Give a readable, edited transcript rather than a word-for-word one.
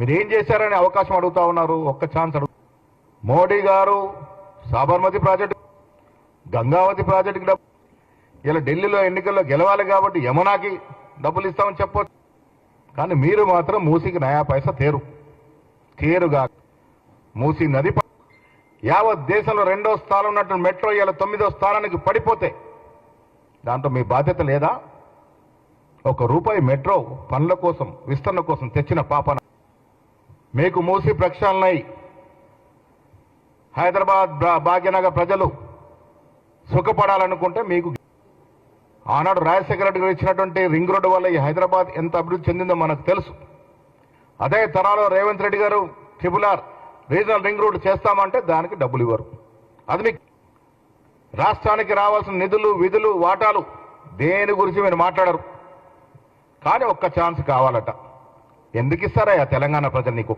మీరు ఏం చేశారని అవకాశం అడుగుతా ఉన్నారు. ఒక్క ఛాన్స్ అడుగు. మోడీ గారు సాబర్మతి ప్రాజెక్టు, గంగావతి ప్రాజెక్టుకి డబ్బు, ఇలా ఢిల్లీలో ఎన్నికల్లో గెలవాలి కాబట్టి యమునాకి డబ్బులు ఇస్తామని చెప్పొచ్చు. కానీ మీరు మాత్రం మూసీకి నయా పైసా తేరుగా మూసీ నది యావత్ దేశంలో 2వ స్థానం ఉన్నటువంటి మెట్రో ఇలా 9వ స్థానానికి పడిపోతే దాంట్లో మీ బాధ్యత లేదా? ₹1 మెట్రో పనుల కోసం విస్తరణ కోసం తెచ్చిన పాపన మీకు మూసీ ప్రక్షాళనై హైదరాబాద్ భాగ్యనగర్ ప్రజలు సుఖపడాలనుకుంటే మీకు ఆనాడు రాజశేఖర రెడ్డి గారు ఇచ్చినటువంటి రింగ్ రోడ్డు వల్ల ఈ హైదరాబాద్ ఎంత అభివృద్ధి చెందిందో మనకు తెలుసు. అదే తరాలో రేవంత్ రెడ్డి గారు RRR రీజనల్ రింగ్ రోడ్డు చేస్తామంటే దానికి డబ్బులు ఇవ్వరు. అది మీకు రాష్ట్రానికి రావాల్సిన నిధులు విధులు వాటాలు దేని గురించి మీరు మాట్లాడరు. కానీ ఒక్క ఛాన్స్ కావాలట. ఎందుకు ఇస్తారయ్యా తెలంగాణ ప్రజలు నీకు?